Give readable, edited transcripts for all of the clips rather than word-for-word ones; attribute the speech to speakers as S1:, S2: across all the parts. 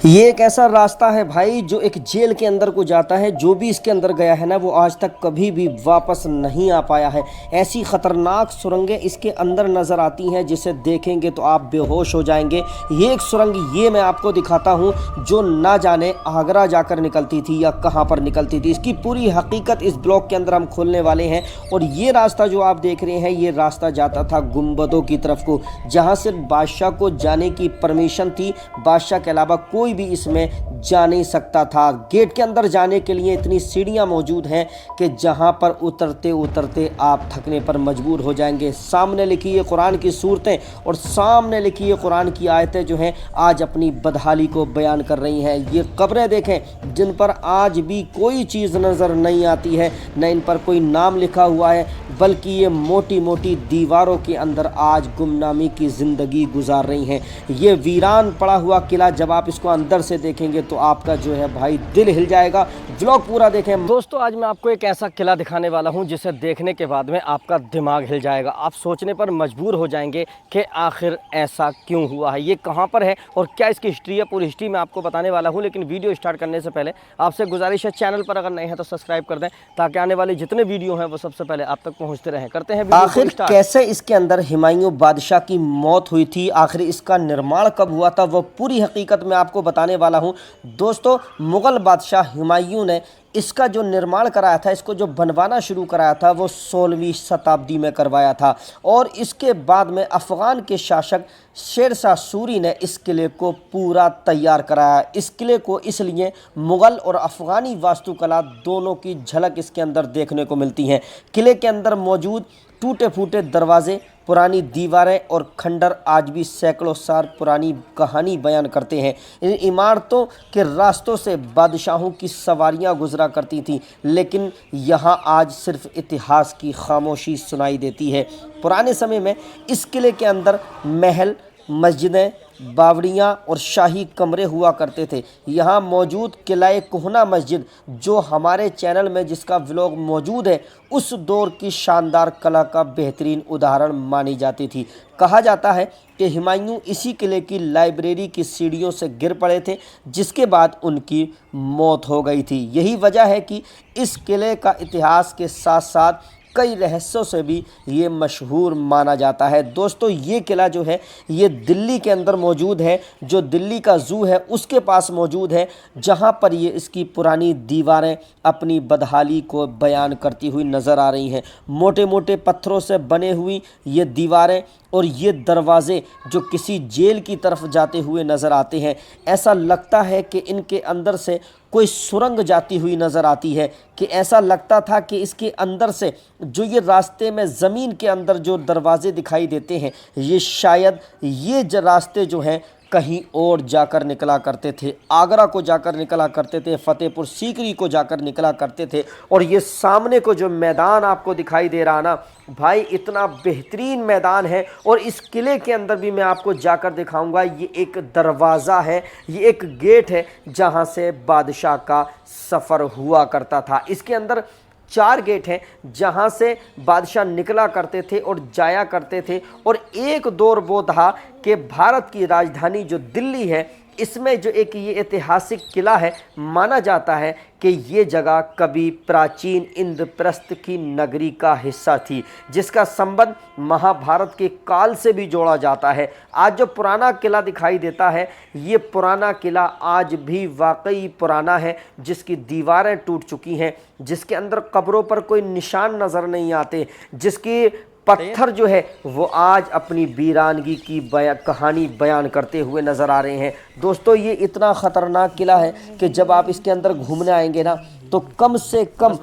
S1: ये एक ऐसा रास्ता है भाई जो एक जेल के अंदर को जाता है। जो भी इसके अंदर गया है ना वो आज तक कभी भी वापस नहीं आ पाया है। ऐसी ख़तरनाक सुरंगें इसके अंदर नज़र आती हैं जिसे देखेंगे तो आप बेहोश हो जाएंगे। ये एक सुरंग ये मैं आपको दिखाता हूँ जो ना जाने आगरा जाकर निकलती थी या कहाँ पर निकलती थी। इसकी पूरी हकीकत इस ब्लॉग के अंदर हम खोलने वाले हैं। और ये रास्ता जो आप देख रहे हैं ये रास्ता जाता था गुंबदों की तरफ को, जहाँ से बादशाह को जाने की परमिशन थी। बादशाह के अलावा कोई भी इसमें जा नहीं सकता था। गेट के अंदर जाने के लिए इतनी सीढ़ियां मौजूद हैं कि जहां पर उतरते उतरते आप थकने पर मजबूर हो जाएंगे। सामने लिखी ये कुरान की सूरतें और सामने लिखी ये कुरान की आयतें जो हैं आज अपनी बदहाली को बयान कर रही हैं। ये कब्रें देखें जिन पर आज भी कोई चीज़ नज़र नहीं आती है, न इन पर कोई नाम लिखा हुआ है, बल्कि ये मोटी मोटी दीवारों के अंदर आज गुमनामी की ज़िंदगी गुजार रही हैं। ये वीरान पड़ा हुआ किला जब आप इसको अंदर से देखेंगे तो आपका जो है भाई दिल हिल जाएगा। व्लॉग पूरा देखें दोस्तों। आज मैं आपको एक ऐसा किला दिखाने वाला हूं जिसे देखने के बाद में आपका दिमाग हिल जाएगा। आप सोचने पर मजबूर हो जाएंगे कि आखिर ऐसा क्यों हुआ है, ये कहां पर है और क्या इसकी हिस्ट्री है। पूरी हिस्ट्री मैं आपको बताने वाला हूं, लेकिन वीडियो स्टार्ट करने से पहले आपसे गुजारिश है चैनल पर अगर नए हैं तो सब्सक्राइब कर दें ताकि आने वाले जितने वीडियो हैं वो सबसे पहले आप तक पहुँचते रहें। करते हैं आखिर कैसे इसके अंदर हुमायूं बादशाह की मौत हुई थी, आखिर इसका निर्माण कब हुआ था, वो पूरी हकीकत मैं आपको बताने वाला हूं दोस्तों। मुग़ल बादशाह हुमायूं ने इसका जो निर्माण कराया था, इसको जो बनवाना शुरू कराया था वो 16वीं शताब्दी में करवाया था। और इसके बाद में अफ़गान के शासक शेर शाह सूरी ने इस किले को पूरा तैयार कराया। इस किले को इसलिए मुग़ल और अफ़गानी वास्तुकला दोनों की झलक इसके अंदर देखने को मिलती हैं। किले के अंदर मौजूद टूटे फूटे दरवाजे, पुरानी दीवारें और खंडर आज भी सैकड़ों साल पुरानी कहानी बयान करते हैं। इन इमारतों के रास्तों से बादशाहों की सवारियां गुजरा करती थीं, लेकिन यहां आज सिर्फ इतिहास की खामोशी सुनाई देती है। पुराने समय में इस किले के अंदर महल, मस्जिदें, बावड़ियाँ और शाही कमरे हुआ करते थे। यहाँ मौजूद किला कोहना मस्जिद जो हमारे चैनल में जिसका व्लॉग मौजूद है उस दौर की शानदार कला का बेहतरीन उदाहरण मानी जाती थी। कहा जाता है कि हुमायूं इसी किले की लाइब्रेरी की सीढ़ियों से गिर पड़े थे, जिसके बाद उनकी मौत हो गई थी। यही वजह है कि इस किले का इतिहास के साथ साथ कई रहस्यों से भी ये मशहूर माना जाता है। दोस्तों ये किला जो है ये दिल्ली के अंदर मौजूद है, जो दिल्ली का ज़ू है उसके पास मौजूद है, जहाँ पर ये इसकी पुरानी दीवारें अपनी बदहाली को बयान करती हुई नज़र आ रही हैं। मोटे मोटे पत्थरों से बने हुई ये दीवारें और ये दरवाज़े जो किसी जेल की तरफ जाते हुए नज़र आते हैं। ऐसा लगता है कि इनके अंदर से कोई सुरंग जाती हुई नज़र आती है, कि ऐसा लगता था कि इसके अंदर से जो ये रास्ते में ज़मीन के अंदर जो दरवाज़े दिखाई देते हैं ये शायद ये रास्ते जो हैं कहीं और जाकर निकला करते थे। आगरा को जाकर निकला करते थे, फ़तेहपुर सीकरी को जाकर निकला करते थे। और ये सामने को जो मैदान आपको दिखाई दे रहा ना भाई, इतना बेहतरीन मैदान है। और इस किले के अंदर भी मैं आपको जाकर दिखाऊंगा। ये एक दरवाज़ा है, ये एक गेट है जहाँ से बादशाह का सफ़र हुआ करता था। इसके अंदर 4 गेट हैं जहां से बादशाह निकला करते थे और जाया करते थे। और एक दौर वो था कि भारत की राजधानी जो दिल्ली है इसमें जो एक ये ऐतिहासिक किला है, माना जाता है कि ये जगह कभी प्राचीन इंद्रप्रस्थ की नगरी का हिस्सा थी, जिसका संबंध महाभारत के काल से भी जोड़ा जाता है। आज जो पुराना किला दिखाई देता है ये पुराना किला आज भी वाकई पुराना है, जिसकी दीवारें टूट चुकी हैं, जिसके अंदर कब्रों पर कोई निशान नज़र नहीं आते, जिसकी पत्थर जो है वो आज अपनी वीरानगी की कहानी बयान करते हुए नज़र आ रहे हैं। दोस्तों ये इतना ख़तरनाक किला है कि जब आप इसके अंदर घूमने आएंगे ना तो कम से कम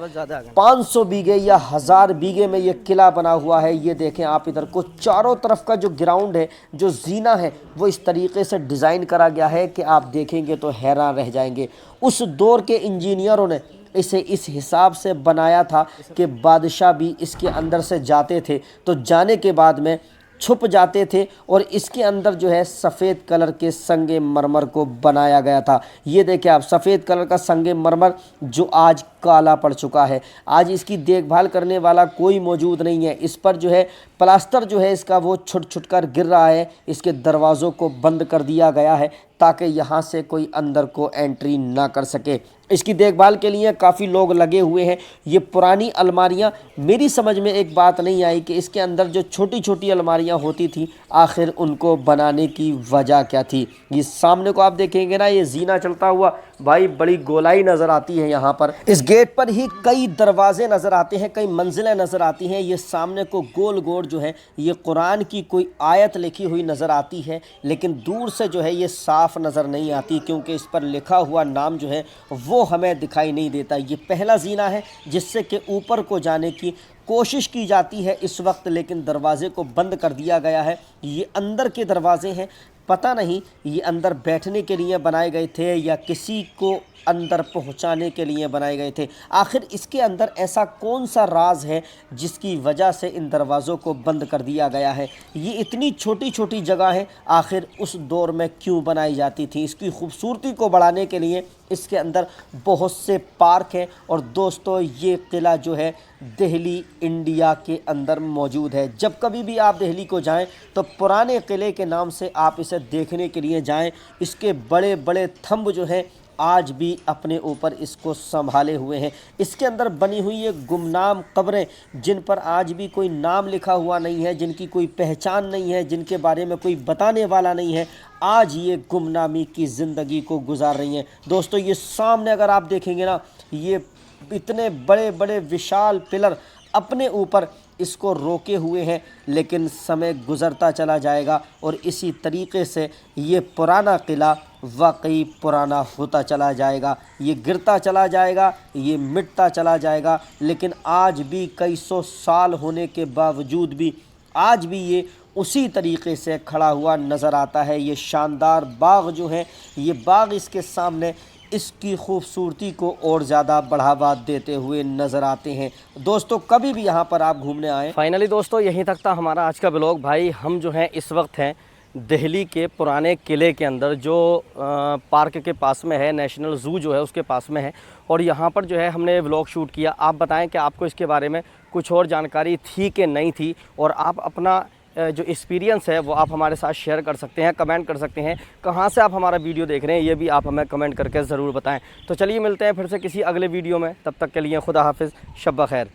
S1: 500 बीघे या 1000 बीघे में ये किला बना हुआ है। ये देखें आप इधर को चारों तरफ का जो ग्राउंड है, जो जीना है, वो इस तरीके से डिज़ाइन करा गया है कि आप देखेंगे तो हैरान रह जाएंगे। उस दौर के इंजीनियरों ने इसे इस हिसाब से बनाया था कि बादशाह भी इसके अंदर से जाते थे तो जाने के बाद में छुप जाते थे। और इसके अंदर जो है सफ़ेद कलर के संगे मरमर को बनाया गया था। ये देखिए आप, सफ़ेद कलर का संगे मरमर जो आज काला पड़ चुका है। आज इसकी देखभाल करने वाला कोई मौजूद नहीं है। इस पर जो है प्लास्टर जो है इसका वो छुट छुट कर गिर रहा है। इसके दरवाज़ों को बंद कर दिया गया है ताकि यहाँ से कोई अंदर को एंट्री ना कर सके। इसकी देखभाल के लिए काफ़ी लोग लगे हुए हैं। ये पुरानी अलमारियाँ, मेरी समझ में एक बात नहीं आई कि इसके अंदर जो छोटी छोटी अलमारियाँ होती थी आखिर उनको बनाने की वजह क्या थी। ये सामने को आप देखेंगे ना, ये जीना चलता हुआ भाई बड़ी गोलाई नज़र आती है यहाँ पर। इस गेट पर ही कई दरवाजे नज़र आते हैं, कई मंजिलें नज़र आती हैं। ये सामने को गोल गोल जो है ये कुरान की कोई आयत लिखी हुई नज़र आती है, लेकिन दूर से जो है ये साफ़ नज़र नहीं आती क्योंकि इस पर लिखा हुआ नाम जो है वो हमें दिखाई नहीं देता। ये पहला जीना है जिससे कि ऊपर को जाने की कोशिश की जाती है इस वक्त, लेकिन दरवाज़े को बंद कर दिया गया है। ये अंदर के दरवाजे हैं, पता नहीं ये अंदर बैठने के लिए बनाए गए थे या किसी को अंदर पहुंचाने के लिए बनाए गए थे। आखिर इसके अंदर ऐसा कौन सा राज है जिसकी वजह से इन दरवाज़ों को बंद कर दिया गया है। ये इतनी छोटी छोटी जगह है आखिर उस दौर में क्यों बनाई जाती थी। इसकी खूबसूरती को बढ़ाने के लिए इसके अंदर बहुत से पार्क हैं। और दोस्तों ये किला जो है दिल्ली इंडिया के अंदर मौजूद है। जब कभी भी आप दिल्ली को जाएं तो पुराने किले के नाम से आप इसे देखने के लिए जाएं। इसके बड़े बड़े थंब जो हैं आज भी अपने ऊपर इसको संभाले हुए हैं। इसके अंदर बनी हुई ये गुमनाम कब्रें जिन पर आज भी कोई नाम लिखा हुआ नहीं है, जिनकी कोई पहचान नहीं है, जिनके बारे में कोई बताने वाला नहीं है, आज ये गुमनामी की ज़िंदगी को गुजार रही हैं। दोस्तों ये सामने अगर आप देखेंगे ना, ये इतने बड़े बड़े विशाल पिलर अपने ऊपर इसको रोके हुए हैं, लेकिन समय गुज़रता चला जाएगा और इसी तरीक़े से ये पुराना किला वाकई पुराना होता चला जाएगा। ये गिरता चला जाएगा, ये मिटता चला जाएगा, लेकिन आज भी कई सौ साल होने के बावजूद भी आज भी ये उसी तरीक़े से खड़ा हुआ नज़र आता है। ये शानदार बाग जो है, ये बाग इसके सामने इसकी खूबसूरती को और ज़्यादा बढ़ावा देते हुए नज़र आते हैं। दोस्तों कभी भी यहाँ पर आप घूमने आएँ।
S2: फाइनली दोस्तों यहीं तक था हमारा आज का ब्लॉग। भाई हम जो हैं इस वक्त हैं दिल्ली के पुराने किले के अंदर, जो पार्क के पास में है, नेशनल ज़ू जो है उसके पास में है। और यहाँ पर जो है हमने व्लॉग शूट किया। आप बताएं कि आपको इसके बारे में कुछ और जानकारी थी कि नहीं थी, और आप अपना जो एक्सपीरियंस है वो आप हमारे साथ शेयर कर सकते हैं, कमेंट कर सकते हैं। कहाँ से आप हमारा वीडियो देख रहे हैं ये भी आप हमें कमेंट करके ज़रूर बताएं। तो चलिए मिलते हैं फिर से किसी अगले वीडियो में, तब तक के लिए खुदा हाफिज़, शब ख़ैर।